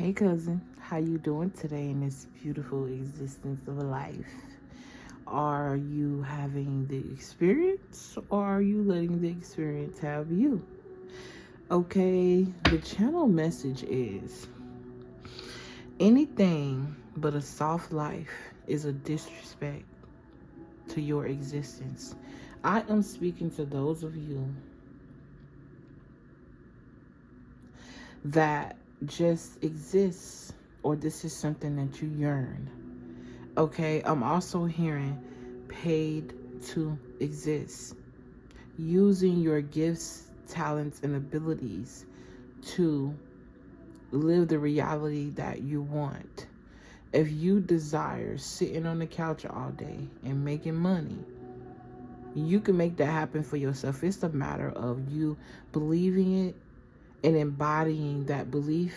Hey cousin, how you doing today in this beautiful existence of life? Are you having the experience or are you letting the experience have you? Okay, the channel message is anything but a soft life is a disrespect to your existence. I am speaking to those of you that just exists or this is something that you yearn. Okay, I'm also hearing paid to exist. Using your gifts, talents, and abilities to live the reality that you want. If you desire sitting on the couch all day and making money, you can make that happen for yourself. It's a matter of you believing it and embodying that belief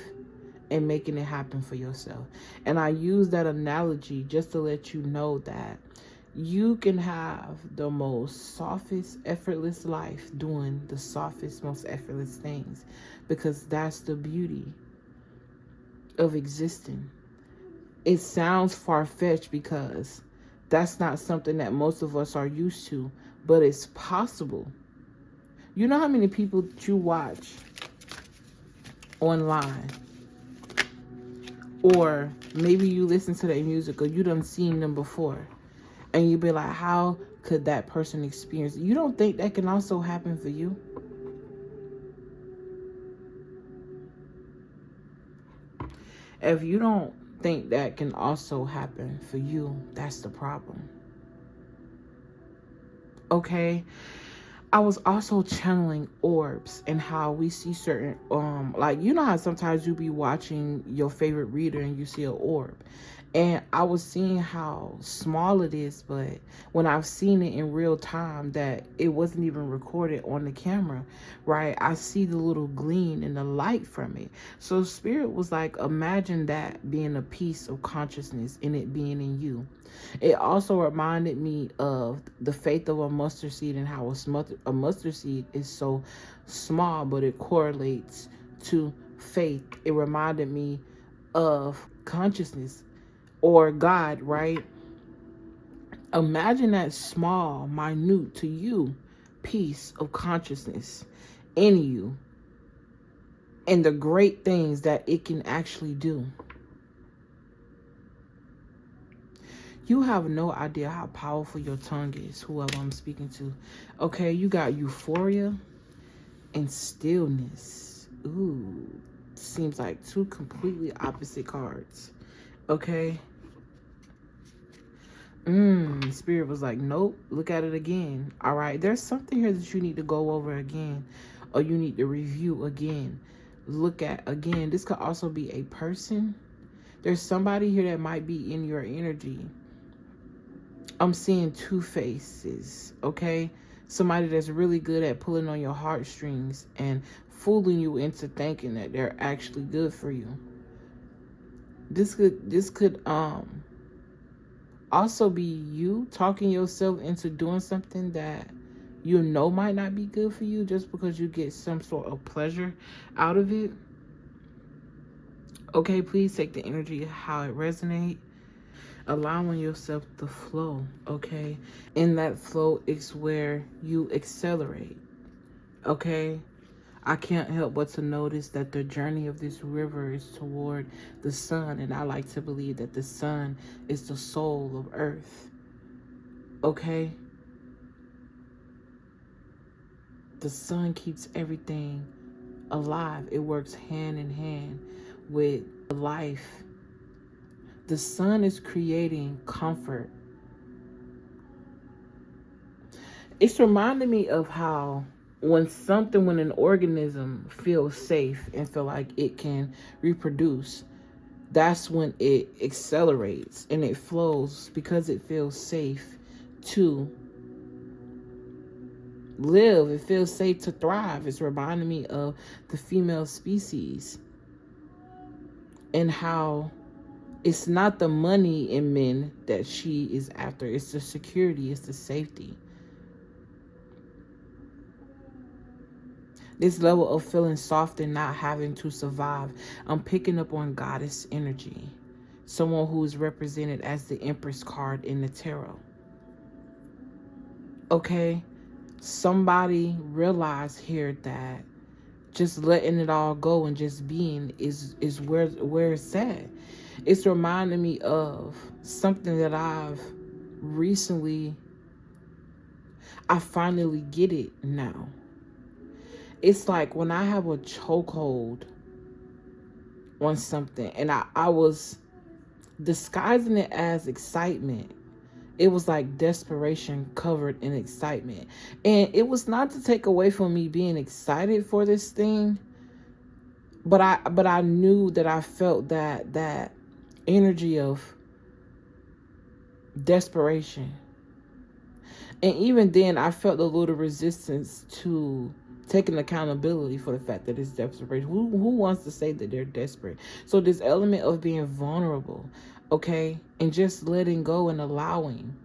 and making it happen for yourself. And I use that analogy just to let you know that you can have the most softest, effortless life doing the softest, most effortless things, because that's the beauty of existing. It sounds far-fetched because that's not something that most of us are used to, but it's possible. You know how many people that you watch online, or maybe you listen to their music, or you done seen them before, and you be like, how could that person experience it? You don't think that can also happen for you? If you don't think that can also happen for you, that's the problem. Okay? I was also channeling orbs and how we see certain, like, you know how sometimes you be watching your favorite reader and you see an orb. And I was seeing how small it is, but when I've seen it in real time that it wasn't even recorded on the camera, right? I see the little gleam and the light from it. So Spirit was like, imagine that being a piece of consciousness and it being in you. It also reminded me of the faith of a mustard seed and how a mustard seed is so small, but it correlates to faith. It reminded me of consciousness or God, right? Imagine that small, minute to you piece of consciousness in you and the great things that it can actually do. You have no idea how powerful your tongue is, whoever I'm speaking to. Okay, you got euphoria and stillness. Ooh, seems like two completely opposite cards. Okay. Spirit was like, nope, look at it again. All right, there's something here that you need to go over again, or you need to review again. Look at again. This could also be a person. There's somebody here that might be in your energy. I'm seeing two faces, okay? Somebody that's really good at pulling on your heartstrings and fooling you into thinking that they're actually good for you. This could also be you talking yourself into doing something that you know might not be good for you just because you get some sort of pleasure out of it. Okay, please take the energy how it resonates. Allowing yourself to flow, okay? In that flow is where you accelerate, okay? I can't help but to notice that the journey of this river is toward the sun, and I like to believe that the sun is the soul of earth, okay? The sun keeps everything alive. It works hand in hand with life. The sun is creating comfort. It's reminding me of how when an organism feels safe and feel like it can reproduce, that's when it accelerates and it flows because it feels safe to live. It feels safe to thrive. It's reminding me of the female species and how it's not the money in men that she is after. It's the security. It's the safety. This level of feeling soft and not having to survive. I'm picking up on goddess energy. Someone who is represented as the Empress card in the tarot. Okay? Somebody realized here that just letting it all go and just being is where it's at. It's reminding me of something that I finally get it now. It's like when I have a chokehold on something and I was disguising it as excitement. It was like desperation covered in excitement. And it was not to take away from me being excited for this thing, but I knew that I felt that energy of desperation. And even then I felt a little resistance to taking accountability for the fact that it's desperation. Who wants to say that they're desperate? So this element of being vulnerable, okay, and just letting go and allowing.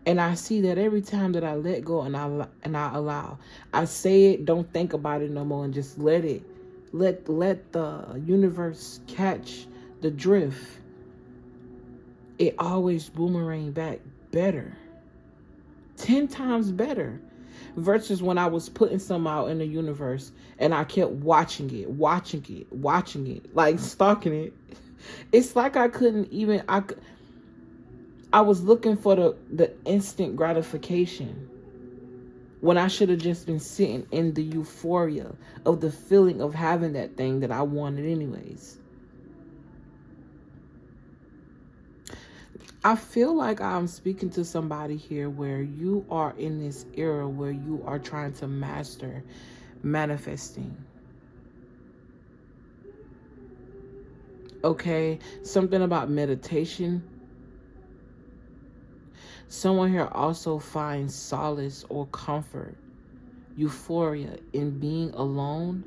And I see that every time that I let go and I allow, I say it, don't think about it no more, and just let it, let the universe catch the drift. It always boomerang back better, 10 times better, versus when I was putting something out in the universe and I kept watching it, like stalking it. It's like I couldn't even, I was looking for the instant gratification when I should have just been sitting in the euphoria of the feeling of having that thing that I wanted anyways. I feel like I'm speaking to somebody here where you are in this era where you are trying to master manifesting. Okay, something about meditation. Someone here also finds solace or comfort, euphoria in being alone.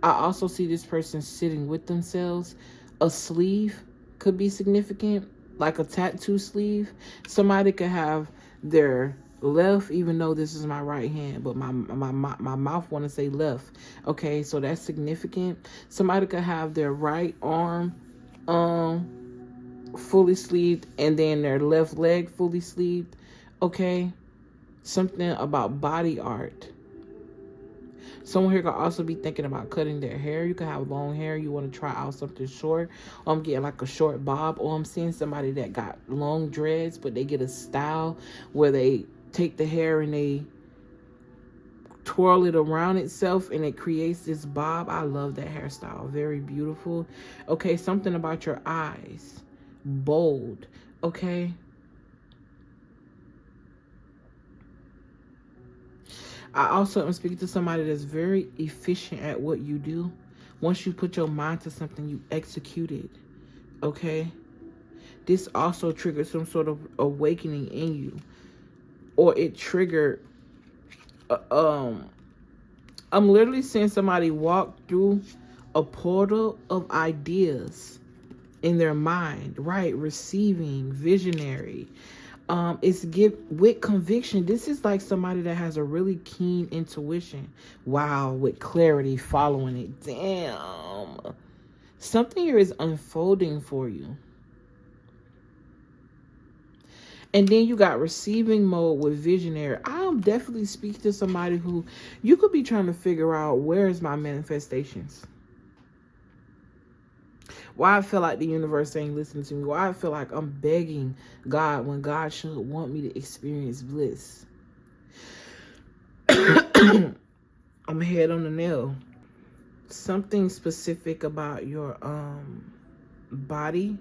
I also see this person sitting with themselves. A sleeve could be significant, like a tattoo sleeve. Somebody could have their left, even though this is my right hand, but my mouth want to say left. Okay, so that's significant. Somebody could have their right arm fully sleeved and then their left leg fully sleeved. Okay, something about body art. Someone here could also be thinking about cutting their hair. You could have long hair, you want to try out something short, or I'm getting like a short bob, or I'm seeing somebody that got long dreads but they get a style where they take the hair and they twirl it around itself and it creates this bob. I love that hairstyle, very beautiful. Okay, something about your eyes, bold. Okay, I also am speaking to somebody that's very efficient at what you do. Once you put your mind to something, you execute it. Okay, this also triggered some sort of awakening in you, or it triggered I'm literally seeing somebody walk through a portal of ideas in their mind, right? Receiving, visionary. It's with conviction. This is like somebody that has a really keen intuition. Wow, with clarity following it. Damn. Something here is unfolding for you. And then you got receiving mode with visionary. I'll definitely speak to somebody who you could be trying to figure out, where is my manifestations? Why I feel like the universe ain't listening to me. Why I feel like I'm begging God when God should want me to experience bliss. I'm head on the nail. Something specific about your body.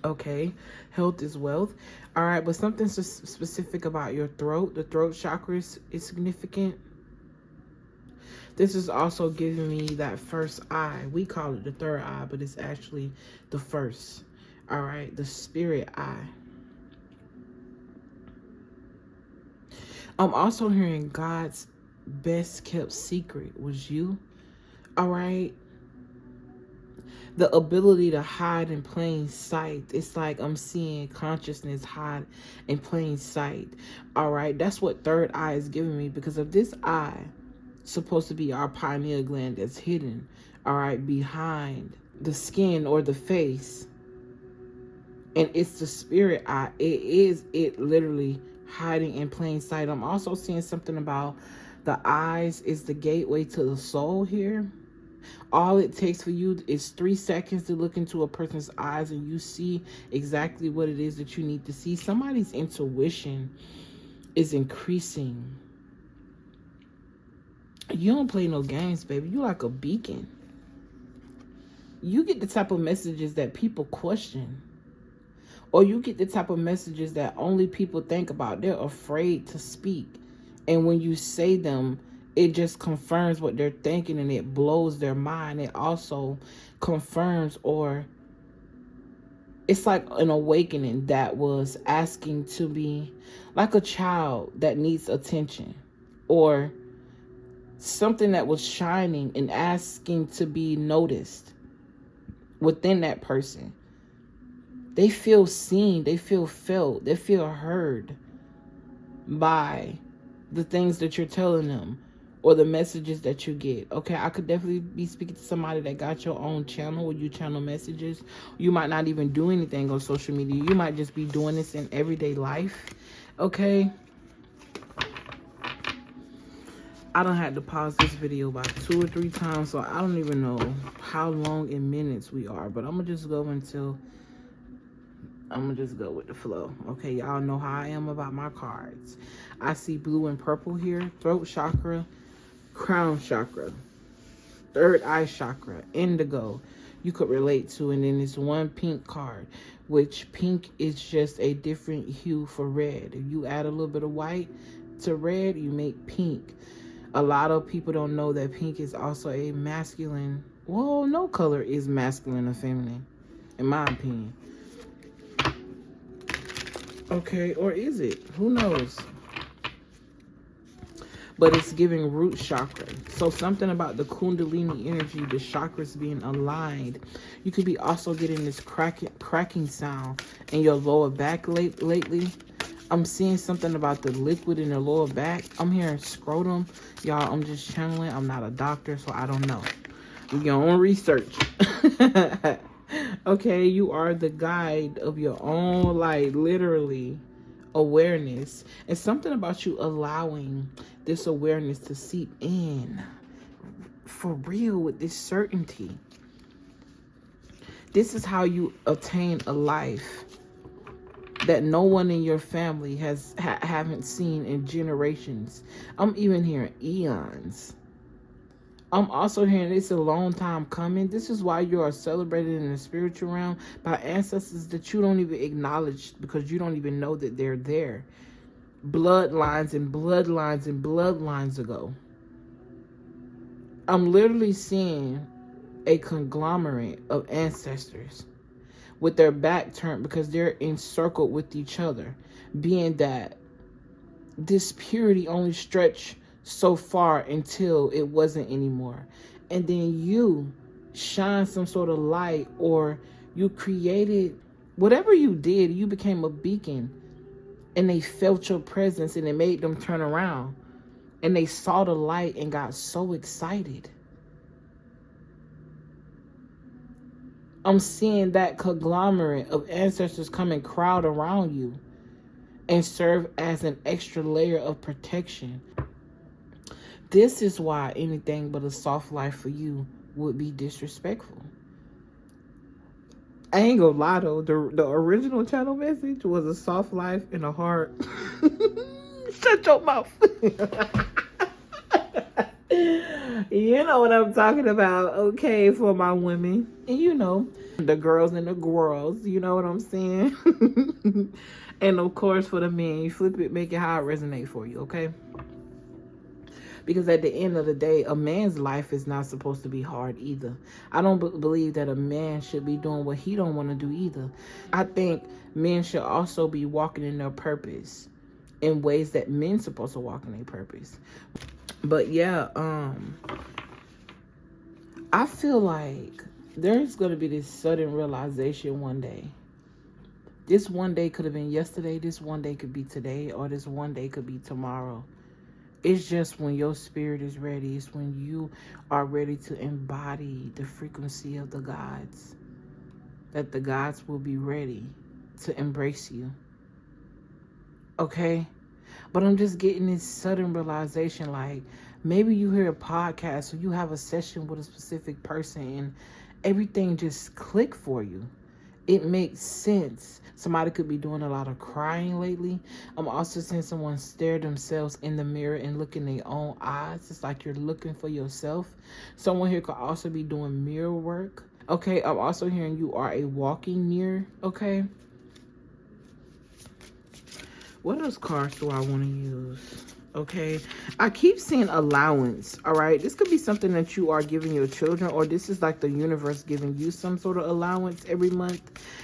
Okay, health is wealth. All right, but something specific about your throat. The throat chakra is significant. This is also giving me that first eye. We call it the third eye, but it's actually the first. All right, the spirit eye. I'm also hearing God's best kept secret was you. All right. The ability to hide in plain sight. It's like I'm seeing consciousness hide in plain sight. All right, that's what third eye is giving me, because of this eye supposed to be our pineal gland that's hidden, all right, behind the skin or the face, and it's the spirit eye. It literally hiding in plain sight. I'm also seeing something about the eyes is the gateway to the soul here. All it takes for you is 3 seconds to look into a person's eyes and you see exactly what it is that you need to see. Somebody's intuition is increasing. You don't play no games, baby. You like a beacon. You get the type of messages that people question. Or you get the type of messages that only people think about. They're afraid to speak. And when you say them, it just confirms what they're thinking and it blows their mind. It also confirms, or it's like an awakening that was asking to be like a child that needs attention, or something that was shining and asking to be noticed within that person. They feel seen, they feel felt, they feel heard by the things that you're telling them or the messages that you get. Okay, I could definitely be speaking to somebody that got your own channel where you channel messages. You might not even do anything on social media. You might just be doing this in everyday life. Okay, I done had to pause this video about 2 or 3 times, so I don't even know how long in minutes we are, but I'm gonna just go with the flow. Okay, y'all know how I am about my cards. I see blue and purple here. Throat chakra, crown chakra, third eye chakra, indigo. You could relate to, and then this one pink card, which pink is just a different hue for red. If you add a little bit of white to red, you make pink. A lot of people don't know that pink is also a masculine. Well, no color is masculine or feminine, in my opinion. Okay, or is it? Who knows? But it's giving root chakra. So something about the kundalini energy, the chakras being aligned. You could be also getting this cracking sound in your lower back lately. I'm seeing something about the liquid in the lower back. I'm hearing scrotum. Y'all, I'm just channeling. I'm not a doctor, so I don't know. Do your own research. Okay, you are the guide of your own, like, literally awareness. And something about you allowing this awareness to seep in for real with this certainty. This is how you attain a life that no one in your family haven't seen in generations. I'm even hearing eons. I'm also hearing it's a long time coming. This is why you are celebrated in the spiritual realm by ancestors that you don't even acknowledge, because you don't even know that they're there. Bloodlines and bloodlines and bloodlines ago. I'm literally seeing a conglomerate of ancestors with their back turned because they're encircled with each other, being that this purity only stretched so far until it wasn't anymore. And then you shine some sort of light, or you created whatever you did, you became a beacon, and they felt your presence and it made them turn around and they saw the light and got so excited. I'm seeing that conglomerate of ancestors come and crowd around you and serve as an extra layer of protection. This is why anything but a soft life for you would be disrespectful. I ain't gonna lie though, the original channel message was a soft life and a hard... Shut your mouth. You know what I'm talking about, okay, for my women. And you know, the girls and the girls, you know what I'm saying? And of course for the men, you flip it, make it how it resonate for you, okay? Because at the end of the day, a man's life is not supposed to be hard either. I don't believe that a man should be doing what he don't want to do either. I think men should also be walking in their purpose in ways that men supposed to walk in their purpose. But yeah, I feel like There's going to be this sudden realization one day. This one day could have been yesterday. This one day could be today. Or this one day could be tomorrow. It's just when your spirit is ready. It's when you are ready to embody the frequency of the gods. That the gods will be ready to embrace you. Okay? But I'm just getting this sudden realization, like, maybe you hear a podcast or you have a session with a specific person and everything just click for you. It makes sense. Somebody could be doing a lot of crying lately. I'm also seeing someone stare themselves in the mirror and look in their own eyes. It's like you're looking for yourself. Someone here could also be doing mirror work. Okay, I'm also hearing you are a walking mirror. Okay. What else cards do I want to use? Okay, I keep seeing allowance. All right, this could be something that you are giving your children, or this is like the universe giving you some sort of allowance every month.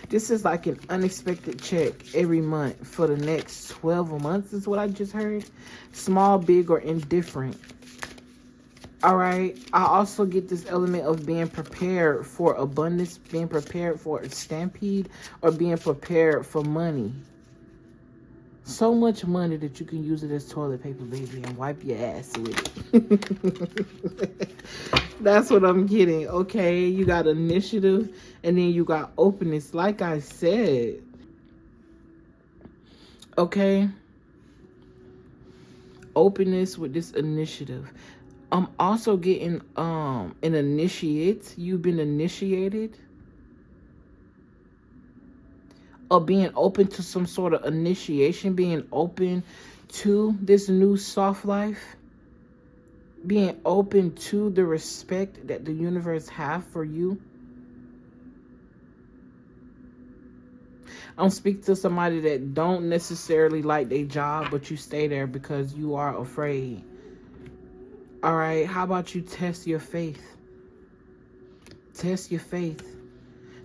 This is like an unexpected check every month for the next 12 months is what I just heard. Small, big, or indifferent. All right, I also get this element of being prepared for abundance, being prepared for a stampede, or being prepared for money. So much money that you can use it as toilet paper, baby, and wipe your ass with it. That's what I'm getting. Okay, you got initiative, and then you got openness, like I said. Okay, openness with this initiative. I'm also getting an initiate. You've been initiated. Or being open to some sort of initiation, being open to this new soft life, being open to the respect that the universe have for you. I'm speaking to somebody that don't necessarily like their job, but you stay there because you are afraid. All right, how about you test your faith? Test your faith.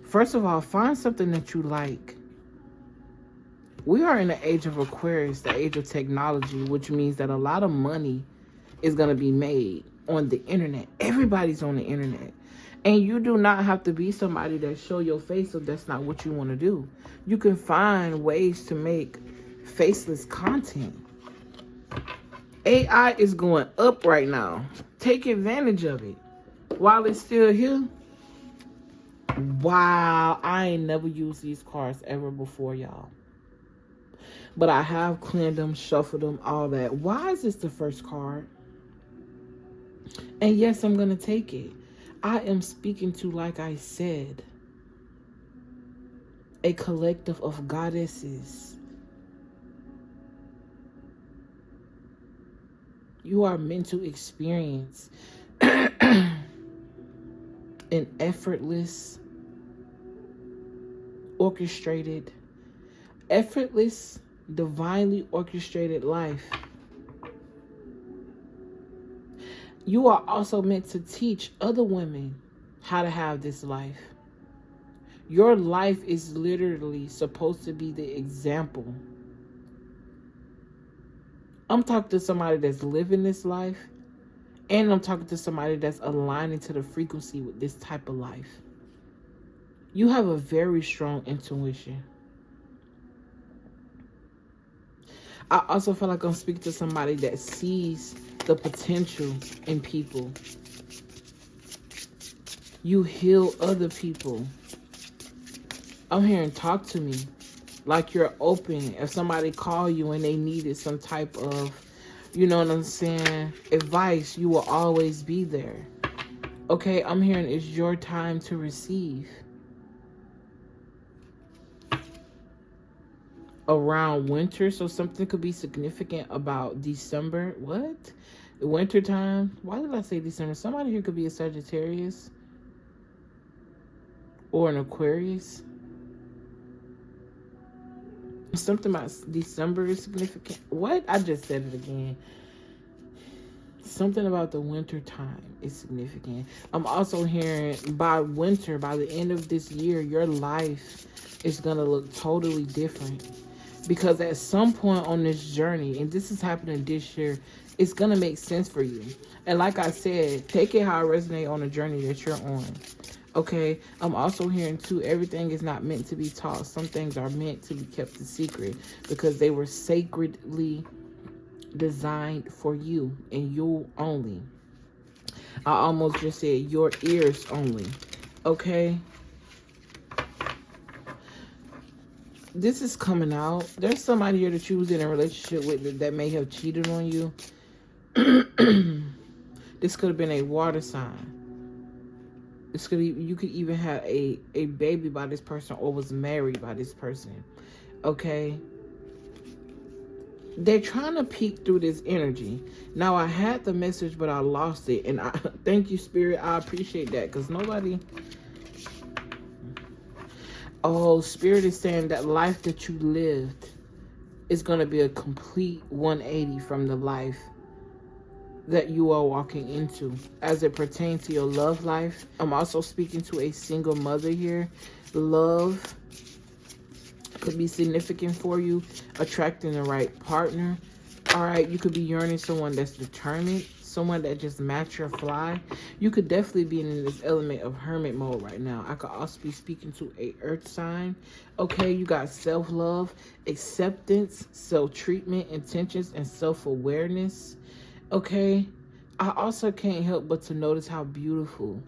First of all, find something that you like. We are in the age of Aquarius, the age of technology, which means that a lot of money is going to be made on the internet. Everybody's on the internet. And you do not have to be somebody that show your face if that's not what you want to do. You can find ways to make faceless content. AI is going up right now. Take advantage of it while it's still here. Wow, I ain't never used these cards ever before, y'all. But I have cleaned them, shuffled them, all that. Why is this the first card? And yes, I'm going to take it. I am speaking to, like I said, a collective of goddesses. You are meant to experience an effortless, orchestrated, divinely orchestrated life. You are also meant to teach other women how to have this life. Your life is literally supposed to be the example. I'm talking to somebody that's living this life, and I'm talking to somebody that's aligning to the frequency with this type of life. You have a very strong intuition. I also feel like I'm speaking to somebody that sees the potential in people. You heal other people. I'm hearing talk to me. Like you're open. If somebody call you and they needed some type of, you know what I'm saying, advice, you will always be there. Okay, I'm hearing it's your time to receive. Around winter, so something could be significant about December. What? Winter time? Why did I say December? Somebody here could be a Sagittarius or an Aquarius. Something about December is significant. What? I just said it again. Something about the winter time is significant. I'm also hearing by winter, by the end of this year, your life is going to look totally different. Because at some point on this journey, and this is happening this year, it's going to make sense for you. And like I said, take it how it resonates on the journey that you're on. Okay, I'm also hearing too, everything is not meant to be taught. Some things are meant to be kept a secret because they were sacredly designed for you and you only. I almost just said your ears only. Okay, this is coming out. There's somebody here that you was in a relationship with that may have cheated on you. This could have been a water sign. You could even have a baby by this person or was married by this person. Okay, they're trying to peek through this energy. Now, I had the message, but I lost it. And I thank you, Spirit. I appreciate that because nobody... Oh, Spirit is saying that life that you lived is going to be a complete 180 from the life that you are walking into as it pertains to your love life. I'm also speaking to a single mother here. Love could be significant for you, attracting the right partner. All right, you could be yearning someone that's determined, someone that just match your fly. You could definitely be in this element of hermit mode right now. I could also be speaking to a earth sign. Okay, you got self-love, acceptance, self-treatment, intentions, and self-awareness. Okay, I also can't help but to notice how beautiful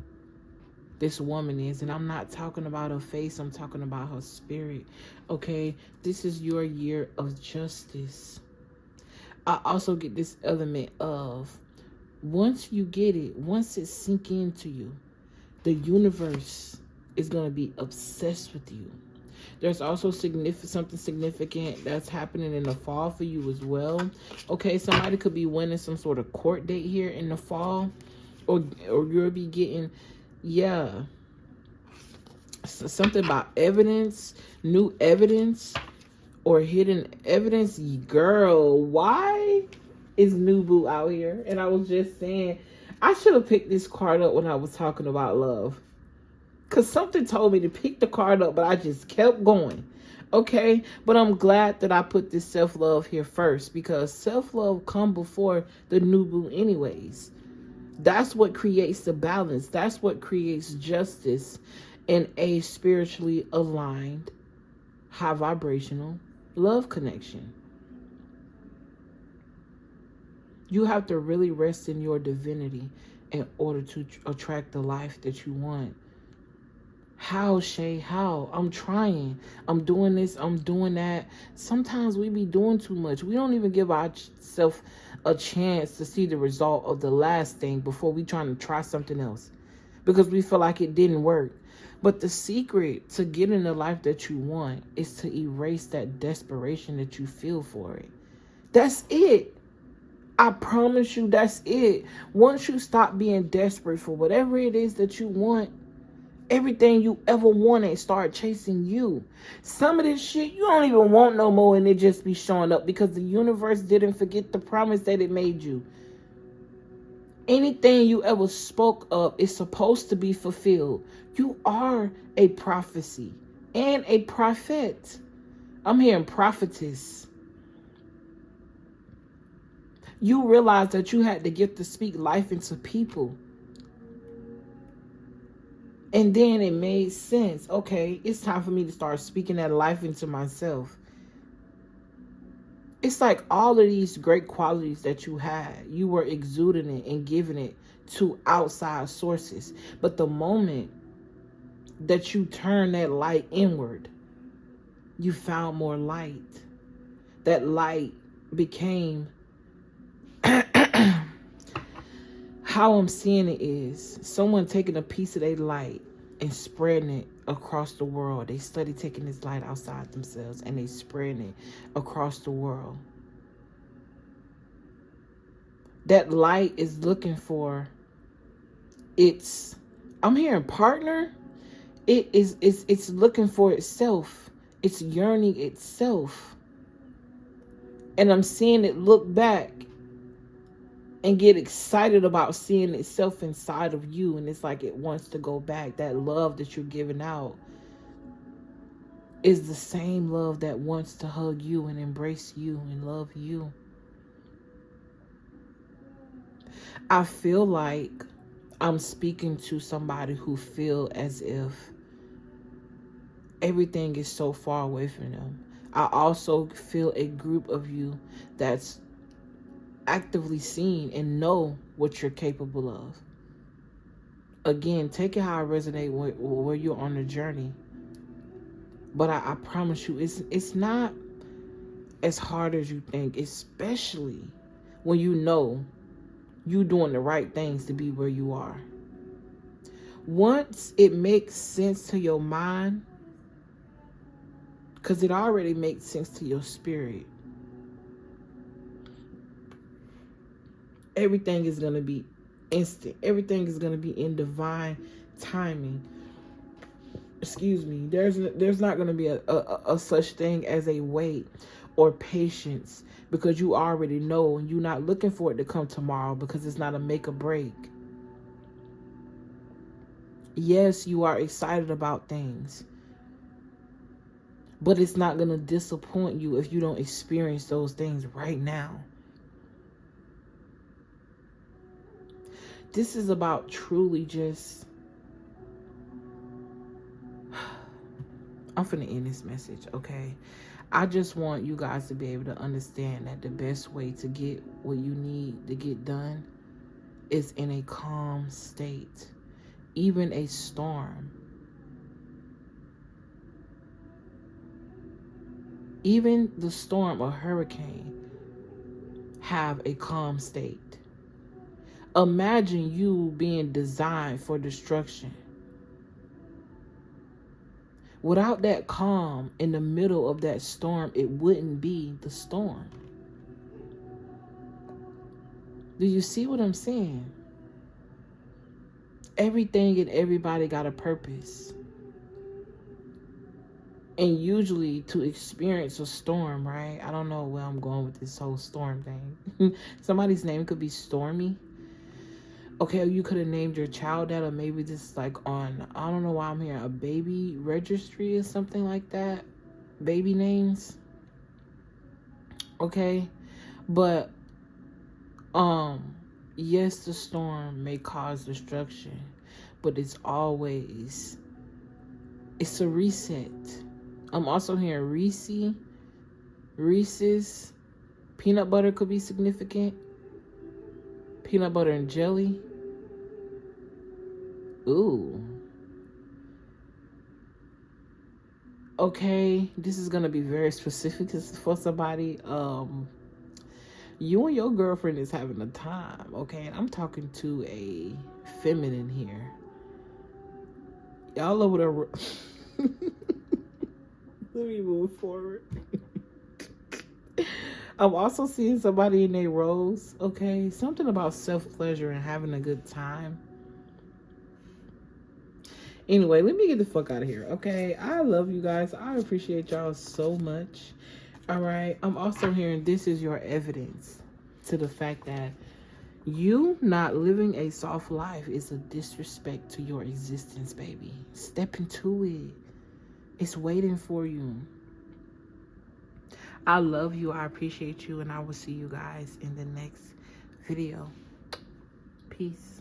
this woman is. And I'm not talking about her face, I'm talking about her spirit. Okay, this is your year of justice. I also get this element of once you get it, once it sink into you, the universe is going to be obsessed with you. There's also something significant that's happening in the fall for you as well. Okay, somebody could be winning some sort of court date here in the fall, or you'll be getting, yeah, something about evidence, new evidence, or hidden evidence. Girl, why is New Boo out here? And I was just saying, I should have picked this card up when I was talking about love. Because something told me to pick the card up, but I just kept going. Okay? But I'm glad that I put this self-love here first, because self-love come before the New Boo anyways. That's what creates the balance. That's what creates justice in a spiritually aligned, high vibrational love connection. You have to really rest in your divinity in order to attract the life that you want. How, Shay? How? I'm trying. I'm doing this. I'm doing that. Sometimes we be doing too much. We don't even give ourselves a chance to see the result of the last thing before we trying to try something else, because we feel like it didn't work. But the secret to getting the life that you want is to erase that desperation that you feel for it. That's it. I promise you, that's it. Once you stop being desperate for whatever it is that you want, everything you ever wanted start chasing you. Some of this shit you don't even want no more, and it just be showing up because the universe didn't forget the promise that it made you. Anything you ever spoke of is supposed to be fulfilled. You are a prophecy and a prophet. I'm hearing prophetess. You realize that you had the gift to speak life into people. And then it made sense. Okay, it's time for me to start speaking that life into myself. It's like all of these great qualities that you had, you were exuding it and giving it to outside sources. But the moment that you turn that light inward, you found more light. That light became... How I'm seeing it is someone taking a piece of their light and spreading it across the world. They study taking this light outside themselves and they spreading it across the world. That light is looking for its... I'm hearing partner. It's looking for itself. It's yearning itself. And I'm seeing it look back and get excited about seeing itself inside of you. And it's like it wants to go back. That love that you're giving out is the same love that wants to hug you and embrace you and love you. I feel like I'm speaking to somebody who feel as if everything is so far away from them. I also feel a group of you that's actively seeing and know what you're capable of. Again, take it how it resonates where you're on the journey. But I promise you, it's not as hard as you think, especially when you know you doing the right things to be where you are. Once it makes sense to your mind, because it already makes sense to your spirit, everything is going to be instant. Everything is going to be in divine timing. Excuse me. There's not going to be a such thing as a wait or patience, because you already know, and you're not looking for it to come tomorrow, because it's not a make or break. Yes, you are excited about things, but it's not going to disappoint you if you don't experience those things right now. This is about truly just... I'm finna end this message, okay? I just want you guys to be able to understand that the best way to get what you need to get done is in a calm state. Even a storm, even the storm or hurricane, have a calm state. Imagine you being designed for destruction. Without that calm in the middle of that storm, it wouldn't be the storm. Do you see what I'm saying? Everything and everybody got a purpose. And usually to experience a storm, right? I don't know where I'm going with this whole storm thing. Somebody's name could be Stormy. Okay, you could have named your child that, or maybe this is like on, I don't know why I'm here, a baby registry or something like that. Baby names. Okay. But, yes, the storm may cause destruction, but it's a reset. I'm also hearing Reese's, peanut butter could be significant. Peanut butter and jelly. Ooh. Okay, this is gonna be very specific for somebody. You and your girlfriend is having a time, okay? And I'm talking to a feminine here. Y'all over there. Let me move forward. I'm also seeing somebody in their roles, okay? Something about self-pleasure and having a good time. Anyway, let me get the fuck out of here, okay? I love you guys. I appreciate y'all so much. All right? I'm also hearing this is your evidence to the fact that you not living a soft life is a disrespect to your existence, baby. Step into it. It's waiting for you. I love you. I appreciate you. And I will see you guys in the next video. Peace.